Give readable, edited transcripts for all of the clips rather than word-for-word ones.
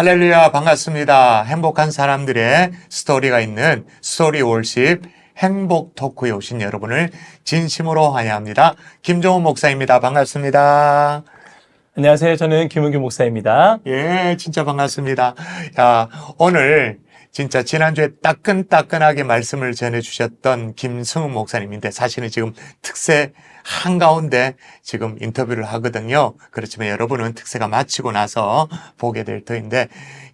할렐루야, 반갑습니다. 행복한 사람들의 스토리가 있는 스토리 월십 행복 토크에 오신 여러분을 진심으로 환영합니다. 김종훈 목사입니다. 반갑습니다. 안녕하세요. 저는 김은규 목사입니다. 예, 진짜 반갑습니다. 야, 오늘 진짜 지난주에 따끈따끈하게 말씀을 전해주셨던 김승훈 목사님인데 사실은 지금 특세 한가운데 지금 인터뷰를 하거든요. 그렇지만 여러분은 특세가 마치고 나서 보게 될 터인데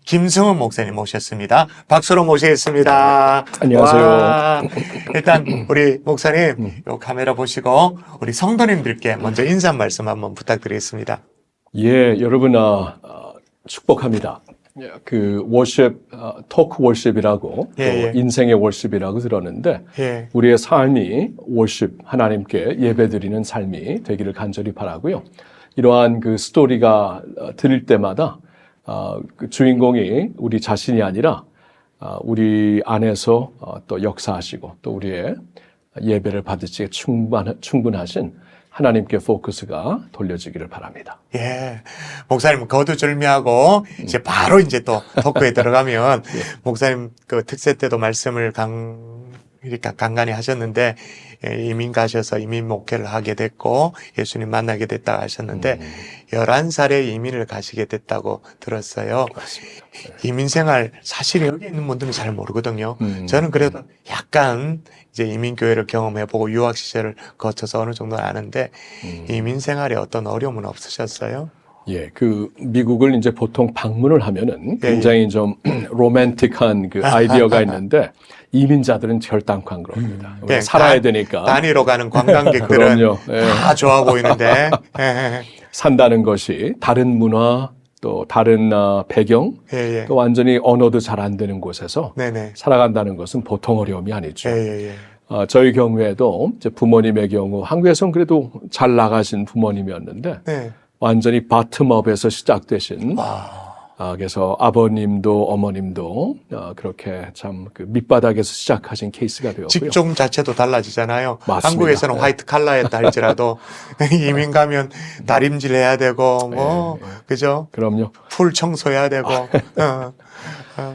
김승훈 목사님 모셨습니다. 박수로 모시겠습니다. 안녕하세요. 와, 일단 우리 목사님 요 카메라 보시고 우리 성도님들께 먼저 인사 말씀 한번 부탁드리겠습니다. 예, 여러분 축복합니다. 그 월십, 토크 월십이라고 또 예. 인생의 월십이라고 들었는데 예. 우리의 삶이 월십 하나님께 예배드리는 삶이 되기를 간절히 바라고요. 이러한 그 스토리가 들릴 때마다 그 주인공이 우리 자신이 아니라 우리 안에서 또 역사하시고 또 우리의 예배를 받으시기에 충분하신 하나님께 포커스가 돌려지기를 바랍니다. 예. 목사님 거두절미하고 이제 바로 이제 또 토크에 들어가면 목사님 그 특세 때도 말씀을 그러니까 간간히 하셨는데 이민 가셔서 이민 목회를 하게 됐고 예수님 만나게 됐다고 하셨는데 11살에 이민을 가시게 됐다고 들었어요. 맞습니다. 이민 생활 사실 여기 있는 분들은 잘 모르거든요. 저는 그래도 약간 이제 이민교회를 경험해보고 유학 시절을 거쳐서 어느 정도 아는데 이민 생활에 어떤 어려움은 없으셨어요? 예, 그 미국을 이제 보통 방문을 하면은 굉장히 좀 로맨틱한 그 아이디어가 있는데 이민자들은 결단코 안 그럽니다. 예, 살아야 되니까 단위로 가는 관광객들은 그럼요. 예. 다 좋아 보이는데 산다는 것이 다른 문화 또 다른 배경 예, 예. 또 완전히 언어도 잘 안 되는 곳에서 네네. 살아간다는 것은 보통 어려움이 아니죠. 예, 예. 저희 경우에도 이제 부모님의 경우 한국에서는 그래도 잘 나가신 부모님이었는데 네. 완전히 바텀업에서 시작되신 그래서 아버님도 어머님도 그렇게 참 그 밑바닥에서 시작하신 케이스가 되었고요. 직종 자체도 달라지잖아요. 맞습니다. 한국에서는 네. 화이트 칼라였다 할지라도 이민 가면 다림질 해야 되고 뭐 그죠? 그럼요. 풀 청소해야 되고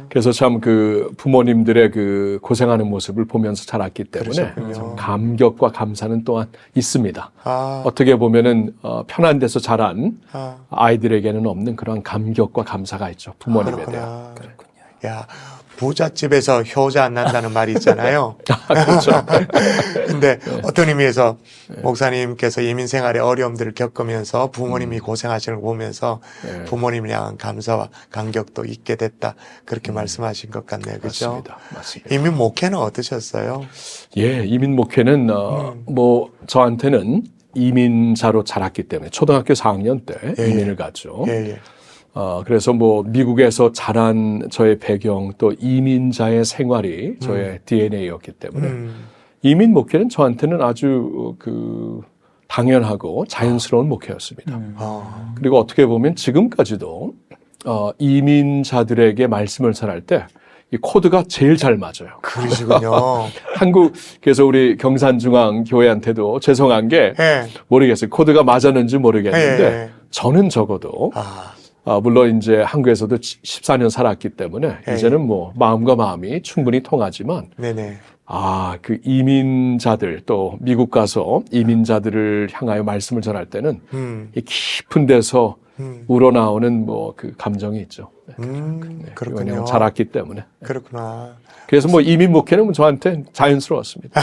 그래서 참 그 부모님들의 그 고생하는 모습을 보면서 자랐기 때문에 그러셨군요. 감격과 감사는 또한 있습니다. 아, 어떻게 보면은 편한 데서 자란 아, 아이들에게는 없는 그런 감격과 감사가 있죠. 부모님에 대한. 그렇구나. 야, 부잣집에서 효자 안 난다는 말이 있잖아요. 그렇죠. 근데 어떤 의미에서 목사님께서 이민 생활의 어려움들을 겪으면서 부모님이 고생하시는 걸 보면서 부모님을 향한 감사와 감격도 있게 됐다. 그렇게 말씀하신 것 같네요. 그죠? 맞습니다. 이민 목회는 어떠셨어요? 예, 이민 목회는 뭐 저한테는 이민자로 자랐기 때문에 초등학교 4학년 때 이민을 갔죠. 예, 예. 그래서 뭐 미국에서 자란 저의 배경 또 이민자의 생활이 저의 DNA였기 때문에 이민 목회는 저한테는 아주 그 당연하고 자연스러운 목회였습니다. 그리고 어떻게 보면 지금까지도 이민자들에게 말씀을 전할 때 이 코드가 제일 잘 맞아요. 그러시군요. 한국에서 우리 경산중앙교회한테도 죄송한 게 예. 모르겠어요. 코드가 맞았는지 모르겠는데 예. 저는 적어도 물론 이제 한국에서도 14년 살았기 때문에 이제는 뭐 마음과 마음이 충분히 통하지만 네네. 그 이민자들 또 미국 가서 이민자들을 향하여 말씀을 전할 때는 이 깊은 데서 우러나오는 뭐 그 감정이 있죠. 그렇군요. 왜냐하면 자랐기 때문에. 그렇구나. 그래서 뭐 이민 목회는 저한테 자연스러웠습니다.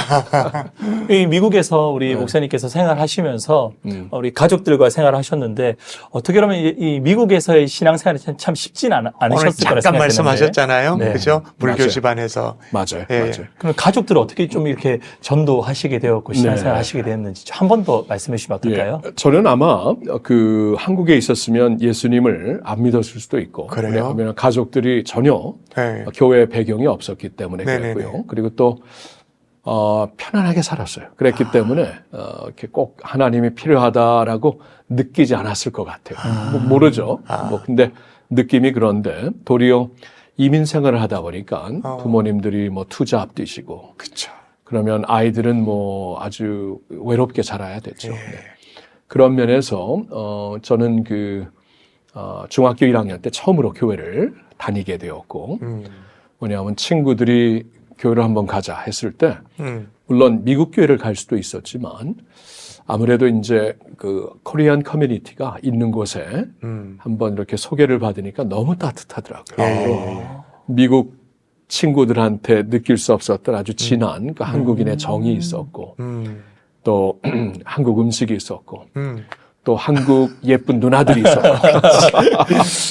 이 미국에서 우리 목사님께서 생활하시면서 우리 가족들과 생활하셨는데 어떻게 보면 이 미국에서의 신앙생활이 참 쉽진 오늘 않으셨을 거라 잠깐 생각되는데. 말씀하셨잖아요. 네. 그죠? 불교 맞아요. 집안에서. 맞아요. 예, 맞아요. 그럼 가족들을 어떻게 좀 이렇게 전도하시게 되었고 신앙생활 하시게 되었는지 한 번 더 말씀해 주시면 어떨까요? 저는 아마 그 한국에 있었으면 예수님을 안 믿었을 수도 있고 그래요? 왜냐하면 가족들이 전혀 네. 교회 배경이 없었기 때문에 네네네. 그랬고요. 그리고 또 편안하게 살았어요. 그랬기 때문에 이렇게 꼭 하나님이 필요하다라고 느끼지 않았을 것 같아요. 뭐 모르죠. 뭐 근데 느낌이 그런데 도리어 이민 생활을 하다 보니까 부모님들이 뭐 투자 앞두시고 그쵸. 그러면 아이들은 뭐 아주 외롭게 자라야 됐죠. 네. 그런 면에서 저는 그 중학교 1학년 때 처음으로 교회를 다니게 되었고, 뭐냐면 친구들이 교회를 한번 가자 했을 때, 물론 미국 교회를 갈 수도 있었지만, 아무래도 이제 그 코리안 커뮤니티가 있는 곳에 한번 이렇게 소개를 받으니까 너무 따뜻하더라고요. 미국 친구들한테 느낄 수 없었던 아주 진한 그 한국인의 정이 있었고, 또 한국 음식이 있었고, 또 한국 예쁜 누나들이 있었고.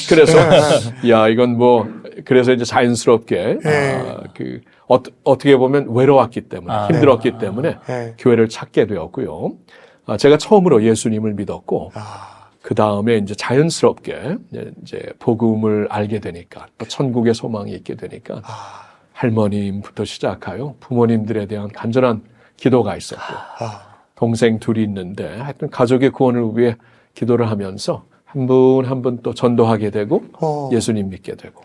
그래서 야 이건 뭐 그래서 이제 자연스럽게 어떻게 보면 외로웠기 때문에 힘들었기 때문에 교회를 찾게 되었고요. 제가 처음으로 예수님을 믿었고 그 다음에 이제 자연스럽게 이제 복음을 알게 되니까 또 천국의 소망이 있게 되니까 할머님부터 시작하여 부모님들에 대한 간절한 기도가 있었고 동생 둘이 있는데 하여튼 가족의 구원을 위해 기도를 하면서 한 분 한 분 또 전도하게 되고 예수님 믿게 되고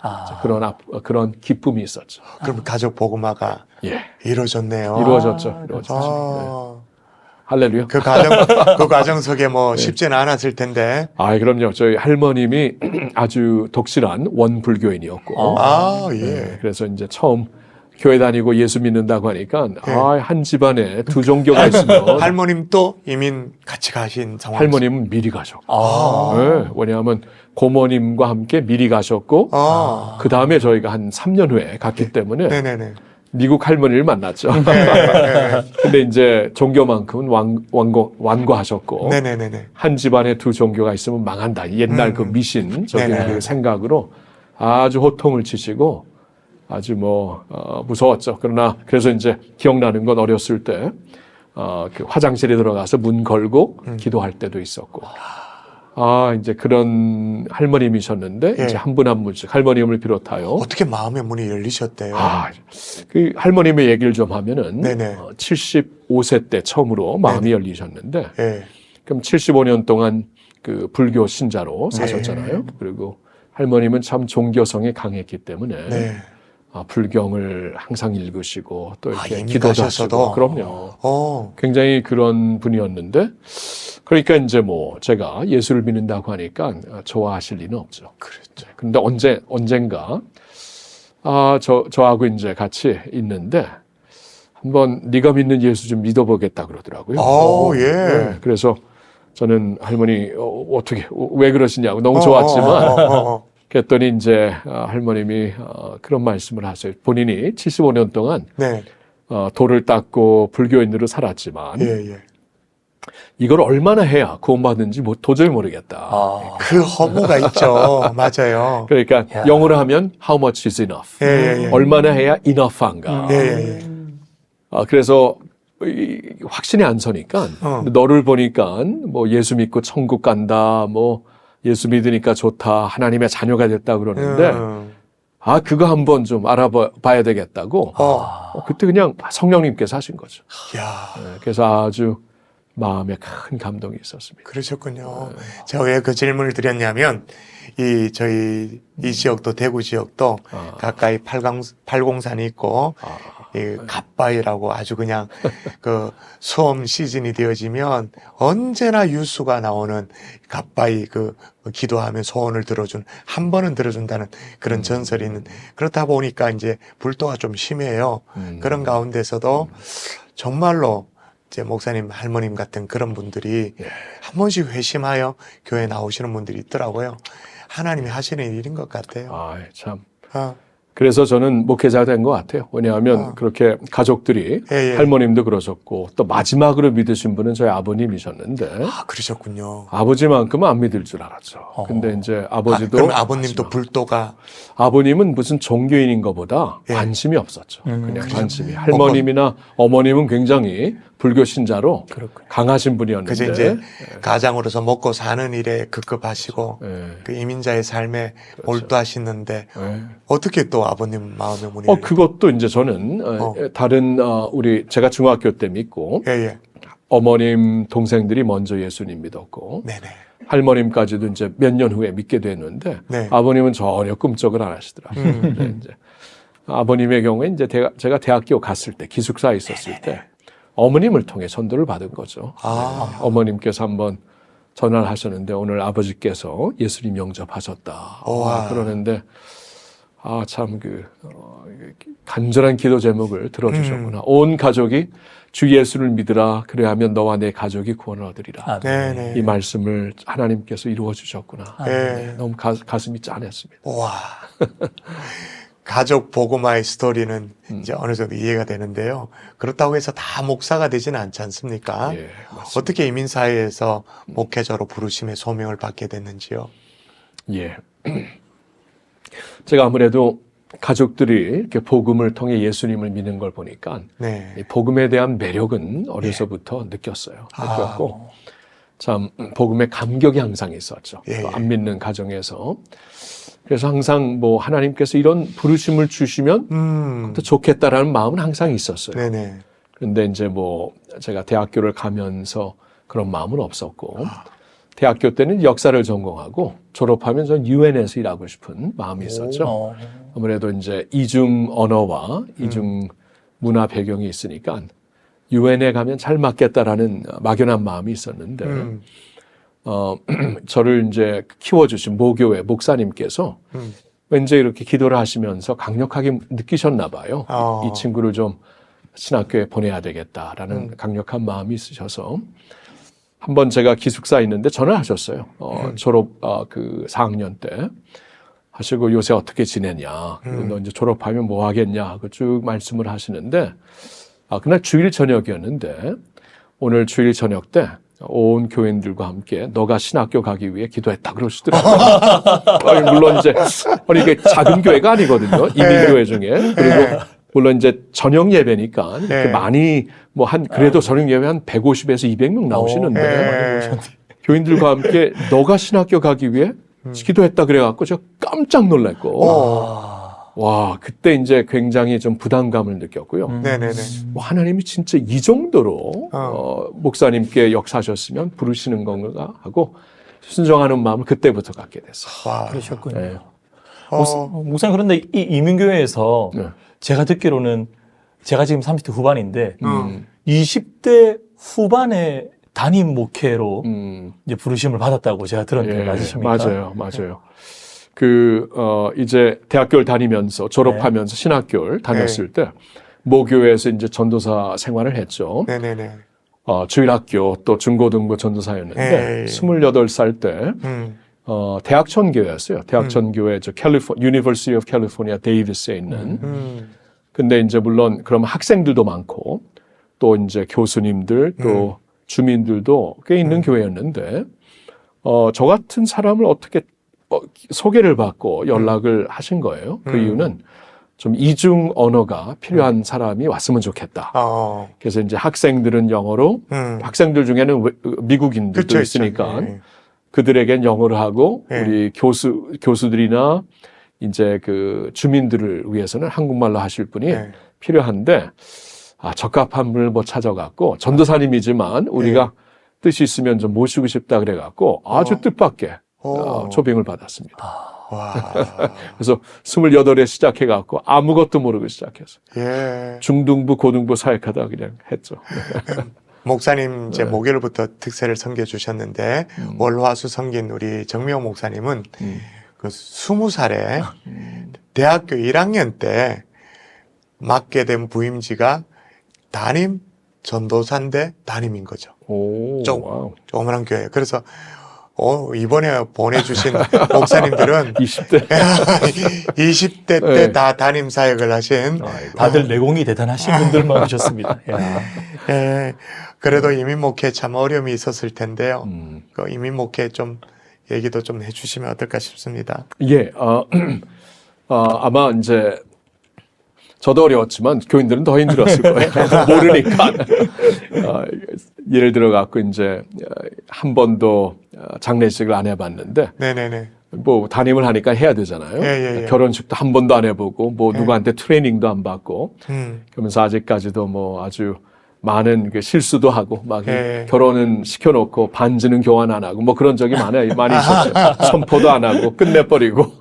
그런 기쁨이 있었죠. 그럼 가족 복음화가 이루어졌네요. 이루어졌죠. 네. 할렐루야. 그 과정 속에 뭐 쉽지는 않았을 텐데. 그럼요. 저희 할머님이 아주 독실한 원불교인이었고. 예. 그래서 이제 처음 교회 다니고 예수 믿는다고 하니까 한 집안에 두 종교가 있으면 할머님도 이민 같이 가신 상황. 할머님은 미리 가셨고. 네, 왜냐하면 고모님과 함께 미리 가셨고 그 다음에 저희가 한 3년 후에 갔기 때문에 네네네. 미국 할머니를 만났죠. 근데 이제 종교만큼은 완고하셨고 네네네네. 한 집안에 두 종교가 있으면 망한다. 옛날 그 미신적인 그 생각으로 아주 호통을 치시고 아주 무서웠죠. 그래서 이제 기억나는 건 어렸을 때 그 화장실에 들어가서 문 걸고 기도할 때도 있었고. 이제 그런 할머님이셨는데 이제 한 분 한 분씩 할머님을 비롯하여 어떻게 마음의 문이 열리셨대요? 그 할머님의 얘기를 좀 하면은 네네. 75세 때 처음으로 마음이 열리셨는데 예. 그럼 75년 동안 그 불교 신자로 사셨잖아요. 그리고 할머님은 참 종교성이 강했기 때문에 네. 불경을 항상 읽으시고 또 이렇게 이미 기도도 가셨어도? 하시고 그럼요. 굉장히 그런 분이었는데 그러니까 이제 제가 예수를 믿는다고 하니까 좋아하실 리는 없죠. 그렇죠. 근데 언젠가 저하고 이제 같이 있는데 한번 네가 믿는 예수 좀 믿어보겠다 그러더라고요. 예. 네, 그래서 저는 할머니 어떻게 왜 그러시냐고 너무 좋았지만 그랬더니 이제 할머님이 그런 말씀을 하세요. 본인이 75년 동안 네. 돌을 닦고 불교인으로 살았지만 예. 이걸 얼마나 해야 구원받는지 도저히 모르겠다. 그 허무가 있죠. 맞아요. 그러니까 영어로 하면 how much is enough. 예. 얼마나 해야 enough한가. 예. 그래서 확신이 안 서니까 너를 보니까 예수 믿고 천국 간다. 예수 믿으니까 좋다. 하나님의 자녀가 됐다 그러는데 그거 한번 좀 알아봐야 되겠다고 그때 그냥 성령님께서 하신 거죠. 그래서 아주 마음에 큰 감동이 있었습니다. 그러셨군요. 제가 왜 그 질문을 드렸냐면 저희 이 지역도 대구 지역도 가까이 팔공산이 있고 이 갓바위라고 아주 그냥 그 수험 시즌이 되어지면 언제나 유수가 나오는 갓바위 그 기도하면 소원을 한 번은 들어준다는 그런 전설이 있는 그렇다 보니까 이제 불도가 좀 심해요. 그런 가운데서도 정말로 이제 목사님, 할머님 같은 그런 분들이 한 번씩 회심하여 교회 나오시는 분들이 있더라고요. 하나님이 하시는 일인 것 같아요. 참. 그래서 저는 목회자가 된 것 같아요. 왜냐하면 그렇게 가족들이 할머님도 그러셨고 또 마지막으로 믿으신 분은 저희 아버님이셨는데 그러셨군요. 아버지만큼은 안 믿을 줄 알았죠. 근데 이제 아버지도 그럼 아버님도 불도가 아버님은 무슨 종교인인 것보다 관심이 없었죠. 그냥 관심이. 할머님이나 어머님은 굉장히 불교 신자로 강하신 분이었는데 그래서 이제 가장으로서 먹고 사는 일에 급급하시고 그 이민자의 삶에 몰두하시는데 어떻게 또 아버님 마음의 문이 그것도 이제 저는 다른 제가 중학교 때 믿고 어머님 동생들이 먼저 예수님 믿었고 할머님까지도 이제 몇 년 후에 믿게 됐는데 아버님은 전혀 꿈쩍을 안 하시더라고요. 근데 이제 아버님의 경우에 이제 제가 대학교 갔을 때 기숙사에 있었을 때 어머님을 통해 전도를 받은 거죠. 어머님께서 한번 전화를 하셨는데 오늘 아버지께서 예수님 영접하셨다. 우와. 그러는데 참 간절한 기도 제목을 들어주셨구나. 온 가족이 주 예수를 믿으라. 그래야면 너와 내 가족이 구원을 얻으리라. 아, 네네. 이 말씀을 하나님께서 이루어 주셨구나. 네. 너무 가슴이 짠했습니다. 와. 가족 복음화의 스토리는 이제 어느 정도 이해가 되는데요. 그렇다고 해서 다 목사가 되지는 않지 않습니까? 예, 맞습니다. 어떻게 이민사회에서 목회자로 부르심의 소명을 받게 됐는지요? 예. 제가 아무래도 가족들이 이렇게 복음을 통해 예수님을 믿는 걸 보니까 네. 이 복음에 대한 매력은 어려서부터 느꼈어요. 느꼈고 참 복음에 감격이 항상 있었죠. 예. 또 안 믿는 가정에서. 그래서 항상 뭐 하나님께서 이런 부르심을 주시면 더 좋겠다라는 마음은 항상 있었어요. 네네. 그런데 이제 뭐 제가 대학교를 가면서 그런 마음은 없었고 대학교 때는 역사를 전공하고 졸업하면 전 유엔에서 일하고 싶은 마음이 있었죠. 아무래도 이제 이중 언어와 이중 문화 배경이 있으니까 유엔에 가면 잘 맞겠다라는 막연한 마음이 있었는데 저를 이제 키워주신 모교회 목사님께서 왠지 이렇게 기도를 하시면서 강력하게 느끼셨나 봐요. 이 친구를 좀 신학교에 보내야 되겠다라는 강력한 마음이 있으셔서 한번 제가 기숙사에 있는데 전화를 하셨어요. 졸업 그 4학년 때 하시고 요새 어떻게 지내냐. 그리고 너 이제 졸업하면 뭐 하겠냐 하고 쭉 말씀을 하시는데 그날 주일 저녁이었는데 오늘 주일 저녁 때 온 교인들과 함께 너가 신학교 가기 위해 기도했다 그러시더라고요. 물론 이제 이게 작은 교회가 아니거든요. 이민교회 중에. 그리고 물론 이제 저녁 예배니까 이렇게 많이 뭐 그래도 저녁 예배 한 150에서 200명 나오시는데 교인들과 함께 너가 신학교 가기 위해 기도했다 그래갖고 제가 깜짝 놀랐고 와 그때 이제 굉장히 좀 부담감을 느꼈고요. 네네네. 하나님이 진짜 이 정도로 목사님께 역사하셨으면 부르시는 건가 하고 순종하는 마음을 그때부터 갖게 됐어요. 와. 그러셨군요. 네. 목사님, 그런데 이 이민교회에서 네. 제가 듣기로는 제가 지금 30대 후반인데 20대 후반에 담임 목회로 이제 부르심을 받았다고 제가 들었는데 맞으십니까? 맞아요. 이제 대학교를 다니면서 졸업하면서 신학교를 다녔을 때 모교회에서 이제 전도사 생활을 했죠. 네네네. 주일학교 또 중고등부 전도사였는데 28살 때 대학천교회였어요. 대학천교회 University of California 데이비스에 있는. 근데 이제 물론 그러면 학생들도 많고 또 이제 교수님들 또 주민들도 꽤 있는 교회였는데 저 같은 사람을 어떻게 소개를 받고 연락을 하신 거예요. 그 이유는 좀 이중 언어가 필요한 사람이 왔으면 좋겠다. 그래서 이제 학생들은 영어로, 학생들 중에는 미국인들도 그쵸, 있으니까 있죠. 그들에겐 영어로 하고 우리 교수들이나 이제 그 주민들을 위해서는 한국말로 하실 분이 필요한데 적합한 분을 뭐 찾아갖고 전도사님이지만 우리가 뜻이 있으면 좀 모시고 싶다 그래갖고 아주 뜻밖의 초빙을 받았습니다. 와. 그래서 28에 시작해갖고 아무것도 모르고 시작했어요. 중등부, 고등부 사역하다 그냥 했죠. 목사님 제 목요일부터 특세를 섬겨주셨는데 월화수 섬긴 우리 정미호 목사님은 그 20살에 대학교 1학년 때 맡게 된 부임지가 담임 전도사인데 담임인 거죠. 조그만한 교회. 그래서 이번에 보내주신 목사님들은 20대 때 다 담임 사역을 하신 다들 내공이 대단하신 분들만 오셨습니다. 그래도 이민 목회 참 어려움이 있었을 텐데요. 그 이민 목회 좀 얘기도 좀 해주시면 어떨까 싶습니다. 아마 이제 저도 어려웠지만 교인들은 더 힘들었을 거예요. 모르니까. 예를 들어 갖고 이제 한 번도 장례식을 안 해봤는데 네네네. 뭐 담임을 하니까 해야 되잖아요. 결혼식도 한 번도 안 해보고 뭐 누구한테 트레이닝도 안 받고 그러면서 아직까지도 뭐 아주 많은 그 실수도 하고 막 결혼은 시켜놓고 반지는 교환 안 하고 뭐 그런 적이 많이 있었어요. 선포도 안 하고 끝내버리고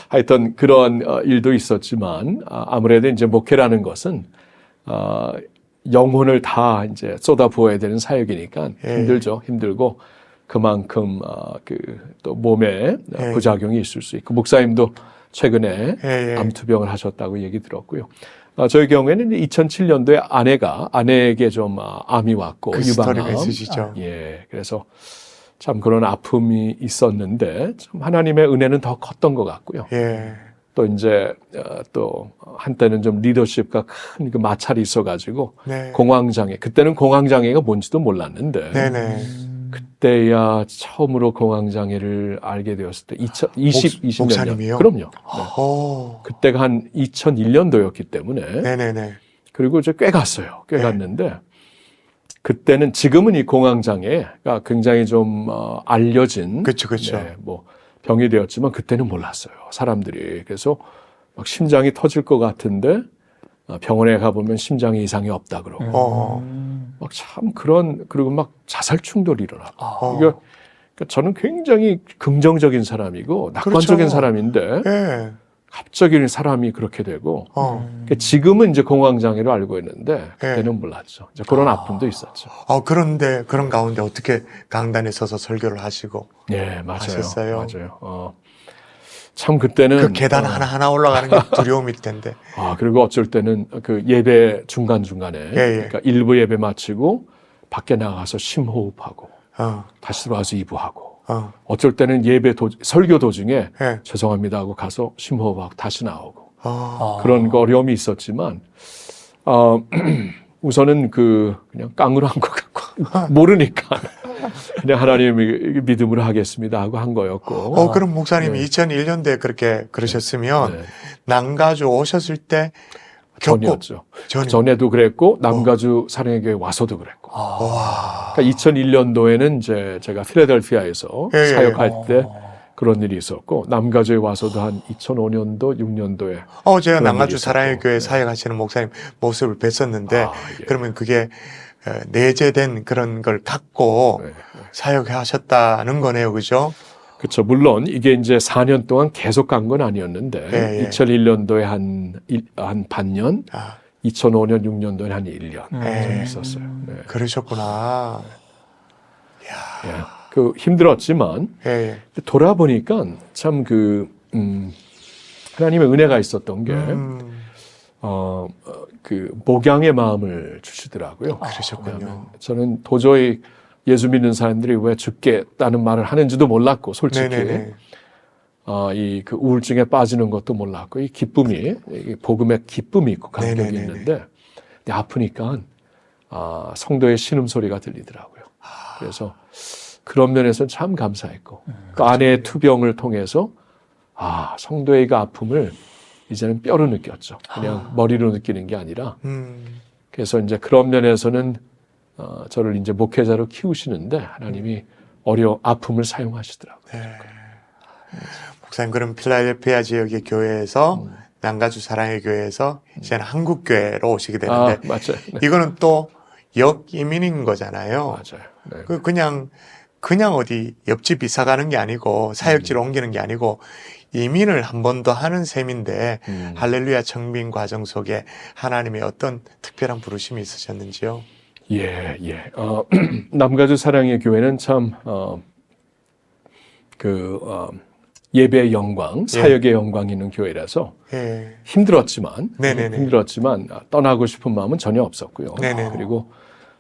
하여튼 그런 일도 있었지만 아무래도 이제 목회라는 것은 영혼을 다 이제 쏟아부어야 되는 사역이니까 힘들죠. 힘들고 그만큼 또 몸에 예. 부작용이 있을 수 있고 목사님도 최근에 예, 예. 암투병을 하셨다고 얘기 들었고요. 저희 경우에는 2007년도에 아내에게 좀 암이 왔고 그 유방암. 스토리가 있으시죠. 예, 그래서 참 그런 아픔이 있었는데 참 하나님의 은혜는 더 컸던 것 같고요. 예. 또 이제 또 한때는 좀 리더십과 큰 그 마찰이 있어가지고 네. 공황장애. 그때는 공황장애가 뭔지도 몰랐는데 네네. 그때야 처음으로 공황장애를 알게 되었을 때 20년. 목사님이요? 그럼요. 네. 오. 그때가 한 2001년도였기 때문에 네네네. 그리고 이제 꽤 갔어요. 꽤 네. 갔는데 그때는 지금은 이 공황장애가 굉장히 좀 알려진 그쵸, 그쵸. 네, 뭐 병이 되었지만 그때는 몰랐어요. 사람들이. 그래서 막 심장이 터질 것 같은데 병원에 가보면 심장에 이상이 없다 그러고 막 참 그리고 막 자살 충돌이 일어나고 그러니까 저는 굉장히 긍정적인 사람이고 낙관적인 그렇죠. 사람인데 예. 갑자기 사람이 그렇게 되고 그러니까 지금은 이제 공황장애로 알고 있는데 그때는 몰랐죠. 이제 그런 아픔도 있었죠. 그런데 그런 가운데 어떻게 강단에 서서 설교를 하시고 예, 맞아요. 하셨어요? 맞아요. 참 그때는 그 계단 하나하나 올라가는 게 두려움일 텐데. 그리고 어쩔 때는 그 예배 중간중간에 예. 그러니까 일부 예배 마치고 밖에 나가서 심호흡하고 다시 들어와서 2부 하고 어쩔 때는 설교 도중에 예. 죄송합니다 하고 가서 심호흡하고 다시 나오고 그런 거 어려움이 있었지만 우선은 그냥 깡으로 한 것 같고 모르니까 그냥 하나님의 믿음으로 하겠습니다 하고 한 거였고 그럼 목사님이 2001년도에 그렇게 그러셨으면 네. 남가주 오셨을 때 전이었죠. 전이. 전에도 그랬고 남가주 사랑의 교회 와서도 그랬고 그러니까 2001년도에는 이제 제가 필라델피아에서 예, 예. 사역할 때 그런 일이 있었고 남가주에 와서도 한 2005년도 6년도에 제가 그런 남가주 일이 사랑의 있었고. 교회 네. 사역하시는 목사님 모습을 뵀었는데 예. 그러면 그게 내재된 그런 걸 갖고 네. 사역하셨다는 거네요, 그죠? 그렇죠. 물론 이게 이제 4년 동안 계속 간 건 아니었는데 예, 예. 2001년도에 한 반년, 아, 2005년 6년도에 한 1년 예. 좀 있었어요. 네. 그러셨구나. 예. 그 힘들었지만 예, 돌아보니까 참 하나님의 은혜가 있었던 게 그 목양의 마음을 주시더라고요. 그러셨군요. 왜냐하면 저는 도저히 예수 믿는 사람들이 왜 죽겠다는 말을 하는지도 몰랐고 솔직히 네네네. 이 그 우울증에 빠지는 것도 몰랐고 이 기쁨이 이 복음의 기쁨이 있고 감격이 네네네네. 있는데 아프니까 성도의 신음소리가 들리더라고요. 그래서 그런 면에서는 참 감사했고 그 아내의 투병을 통해서 성도의 그 아픔을 이제는 뼈로 느꼈죠. 그냥 머리로 느끼는 게 아니라 그래서 이제 그런 면에서는 저를 이제 목회자로 키우시는데 하나님이 아픔을 사용하시더라고요. 네. 목사님, 그럼 필라델피아 지역의 교회에서 남가주 사랑의 교회에서 이제는 한국 교회로 오시게 되는데 맞아요. 네. 이거는 또 역이민인 거잖아요. 맞아요. 네. 그냥 어디 옆집 이사 가는 게 아니고 사역지로 옮기는 게 아니고 이민을 한 번 더 하는 셈인데 할렐루야 청빙 과정 속에 하나님의 어떤 특별한 부르심이 있으셨는지요? 예. 남가주 사랑의 교회는 참 예배의 영광, 사역의 영광이 있는 교회라서 예. 힘들었지만 네네네. 떠나고 싶은 마음은 전혀 없었고요. 네네. 그리고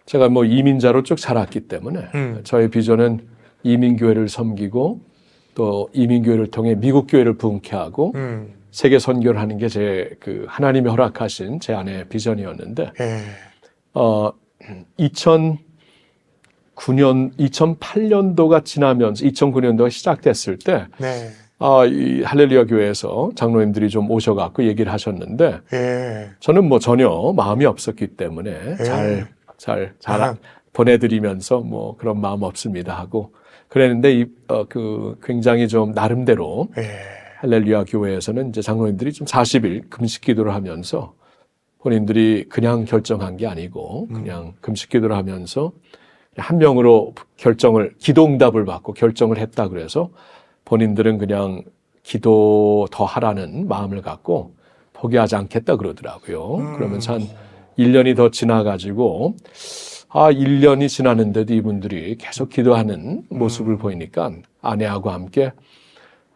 제가 이민자로 쭉 자랐기 때문에 저의 비전은 이민교회를 섬기고 또 이민교회를 통해 미국 교회를 부흥케하고 세계 선교를 하는 게 제 하나님이 허락하신 제 아내의 비전이었는데 예. 2008년도가 지나면서 2009년도가 시작됐을 때 네. 이 할렐루야 교회에서 장로님들이 좀 오셔갖고 얘기를 하셨는데 예. 저는 전혀 마음이 없었기 때문에 잘 보내드리면서 그런 마음 없습니다 하고 그랬는데 굉장히 좀 나름대로 할렐루야 교회에서는 이제 장로님들이 좀 40일 금식 기도를 하면서 본인들이 그냥 결정한 게 아니고 그냥 금식 기도를 하면서 한 명으로 기도응답을 받고 결정을 했다 그래서 본인들은 그냥 기도 더 하라는 마음을 갖고 포기하지 않겠다 그러더라고요. 그러면서 한 1년이 더 지나가지고 1년이 지났는데도 이분들이 계속 기도하는 모습을 보이니까 아내하고 함께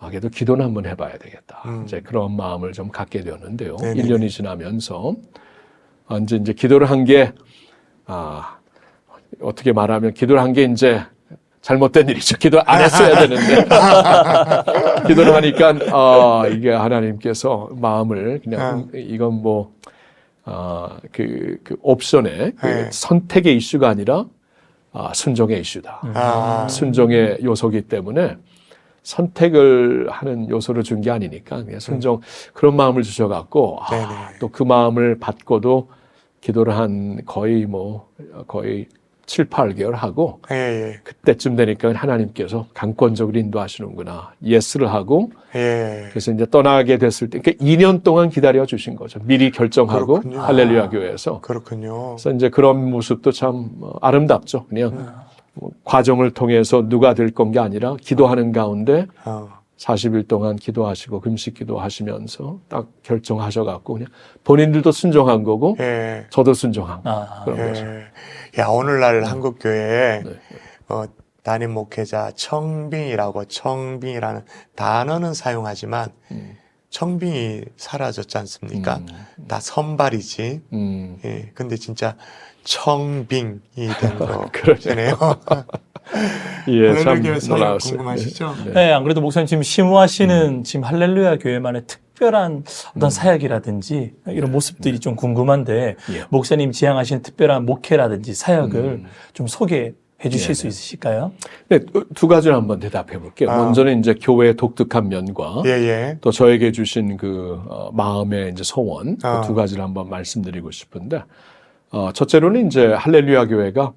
그래도 기도는 한번 해봐야 되겠다. 이제 그런 마음을 좀 갖게 되었는데요. 네네네. 1년이 지나면서 이제 기도를 한 게 어떻게 말하면 기도를 한 게 이제 잘못된 일이죠. 기도 안 했어야 되는데 기도를 하니까 이게 하나님께서 마음을 그냥 이건 뭐 그 옵션의 그 선택의 이슈가 아니라 순종의 이슈다. 순종의 요소기 때문에 선택을 하는 요소를 준 게 아니니까 그냥 순종 그런 마음을 주셔갖고 또 그 마음을 받고도 기도를 한 거의 7, 8개월 하고 그때쯤 되니까 하나님께서 강권적으로 인도하시는구나. 예스를 하고 그래서 이제 떠나게 됐을 때 그러니까 2년 동안 기다려 주신 거죠. 미리 결정하고 그렇군요. 할렐루야 교회에서. 그렇군요. 그래서 이제 그런 모습도 참 아름답죠. 그냥 과정을 통해서 누가 될 건 게 아니라 기도하는 가운데 40일 동안 기도하시고 금식 기도하시면서 딱 결정하셔갖고 그냥 본인들도 순종한 거고 저도 순종한 그런 거죠. 야, 오늘날 한국 교회에 담임 목회자 청빙이라는 단어는 사용하지만 청빙이 사라졌지 않습니까? 다 선발이지. 예, 근데 진짜 청빙이 된 거네요. 예, 참 할렐루야 교회 놀라웠어요. 궁금하시죠? 네, 안 그래도 목사님 지금 심호하시는 지금 할렐루야 교회만의 특별한 어떤 사역이라든지 이런 모습들이 좀 궁금한데 목사님 지향하시는 특별한 목회라든지 사역을 좀 소개해 주실 수 있으실까요? 네, 두 가지를 한번 대답해 볼게요. 먼저는 이제 교회의 독특한 면과 또 저에게 주신 그 마음의 이제 소원 그 두 가지를 한번 말씀드리고 싶은데 첫째로는 이제 할렐루야 교회가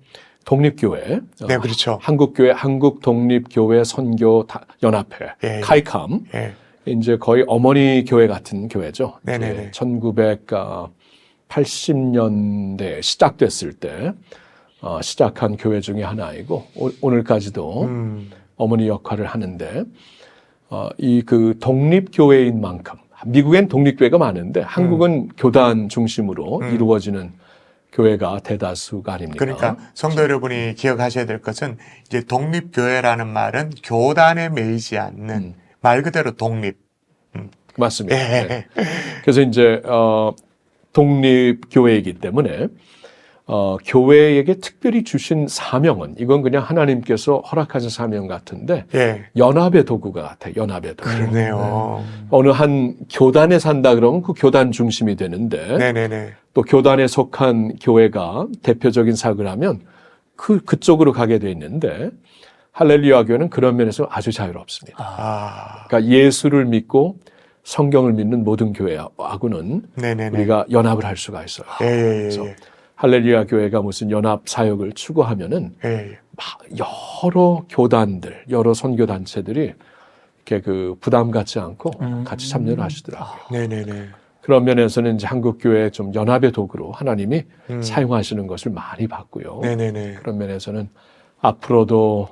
독립교회, 네, 그렇죠. 한국교회, 한국독립교회 선교연합회, 카이캄, 이제 거의 어머니 교회 같은 교회죠. 네네네. 1980년대 시작됐을 때 시작한 교회 중에 하나이고 오늘까지도 어머니 역할을 하는데 이 그 독립교회인 만큼 미국엔 독립교회가 많은데 한국은 교단 중심으로 이루어지는 교회가 대다수가 아닙니까? 그러니까 성도 여러분이 기억하셔야 될 것은 이제 독립교회라는 말은 교단에 매이지 않는 말 그대로 독립. 맞습니다. 네. 그래서 이제 독립교회이기 때문에 교회에게 특별히 주신 사명은 이건 그냥 하나님께서 허락하신 사명 같은데 연합의 도구가 같아요. 연합의 도구. 그러네요. 어느 한 교단에 산다 그러면 그 교단 중심이 되는데 또 교단에 속한 교회가 대표적인 사역을 하면 그쪽으로 가게 돼 있는데 할렐루야 교회는 그런 면에서 아주 자유롭습니다. 그러니까 예수를 믿고 성경을 믿는 모든 교회하고는 우리가 연합을 할 수가 있어요. 그래서 할렐루야 교회가 무슨 연합 사역을 추구하면은 여러 교단들, 여러 선교 단체들이 이렇게 그 부담 갖지 않고 같이 참여를 하시더라고요. 그런 면에서는 이제 한국 교회 좀 연합의 도구로 하나님이 사용하시는 것을 많이 봤고요. 그런 면에서는 앞으로도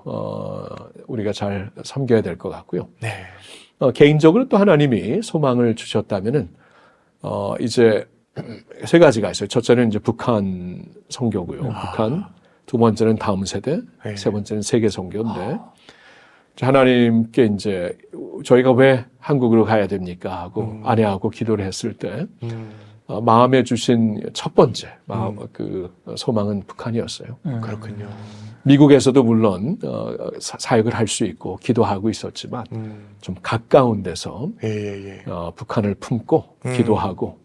우리가 잘 섬겨야 될 것 같고요. 개인적으로 또 하나님이 소망을 주셨다면은 이제 세 가지가 있어요. 첫째는 이제 북한 선교고요. 북한. 두 번째는 다음 세대. 세 번째는 세계 선교인데 하나님께 이제 저희가 왜 한국으로 가야 됩니까? 하고 아내하고 기도를 했을 때 마음에 주신 첫 번째 그 소망은 북한이었어요. 그렇군요. 미국에서도 물론 사역을 할 수 있고 기도하고 있었지만 좀 가까운 데서 북한을 품고 기도하고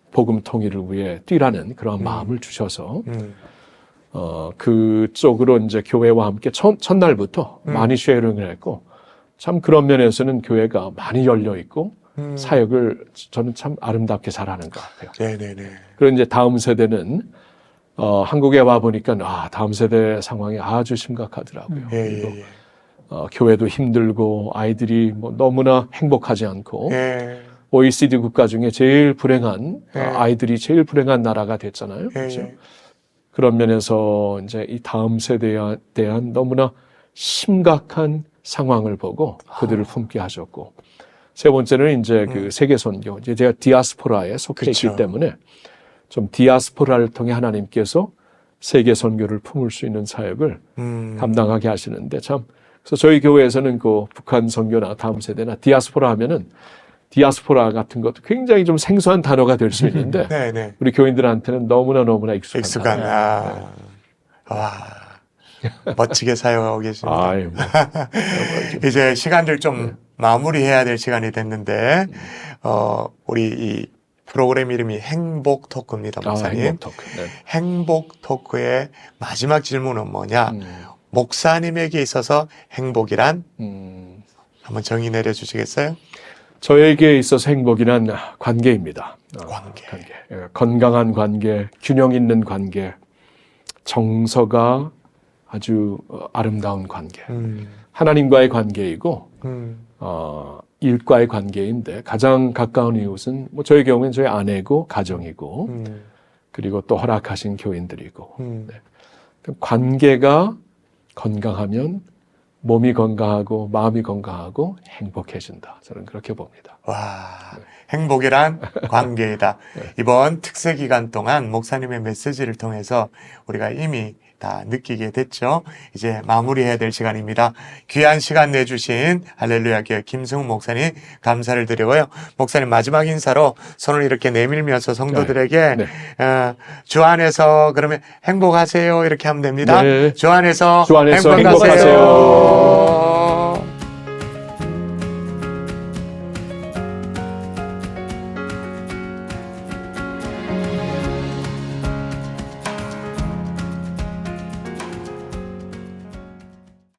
복음 통일을 위해 뛰라는 그런 마음을 주셔서 그쪽으로 이제 교회와 함께 첫날부터 많이 쉐어링을 했고 참 그런 면에서는 교회가 많이 열려 있고 사역을 저는 참 아름답게 잘하는 것 같아요. 그리고 이제 다음 세대는 한국에 와 보니까 다음 세대 상황이 아주 심각하더라고요. 그리고 교회도 힘들고 아이들이 뭐 너무나 행복하지 않고 OECD 국가 중에 제일 불행한 아이들이 제일 불행한 나라가 됐잖아요. 그렇죠? 그런 면에서 이제 이 다음 세대에 대한 너무나 심각한 상황을 보고 그들을 품게 하셨고 세 번째는 이제 그 세계 선교. 이제 제가 디아스포라에 속해 있기 때문에 좀 디아스포라를 통해 하나님께서 세계 선교를 품을 수 있는 사역을 음. 감당하게 하시는데 참 그래서 저희 교회에서는 그 북한 선교나 다음 세대나 디아스포라 하면은 디아스포라 같은 것도 굉장히 좀 생소한 단어가 될 수 있는데 네네. 우리 교인들한테는 너무나 익숙한 익숙한, 단어. 와, 멋지게 사용하고 계십니다. 아이, 뭐. 이제 시간들 좀 마무리해야 될 시간이 됐는데, 우리 이 프로그램 이름이 행복 토크입니다, 목사님. 행복 토크. 네. 행복 토크의 마지막 질문은 뭐냐? 목사님에게 있어서 행복이란 한번 정의 내려주시겠어요? 저에게 있어서 행복이란 관계입니다. 관계. 예, 건강한 관계, 균형 있는 관계, 정서가 아주 아름다운 관계. 하나님과의 관계이고 일과의 관계인데 가장 가까운 이웃은 뭐 저의 경우는 저희 아내고 가정이고 그리고 또 허락하신 교인들이고 네. 관계가 건강하면 몸이 건강하고 마음이 건강하고 행복해진다. 저는 그렇게 봅니다. 와, 행복이란 관계이다. 이번 특세 기간 동안 목사님의 메시지를 통해서 우리가 이미 다 느끼게 됐죠. 이제 마무리해야 될 시간입니다. 귀한 시간 내주신 할렐루야 교회 김승우 목사님 감사를 드리고요. 목사님 마지막 인사로 손을 이렇게 내밀면서 성도들에게 네. 주 안에서 그러면 행복하세요 이렇게 하면 됩니다. 네. 주 안에서 주 안에서 행복하세요. 행복하세요.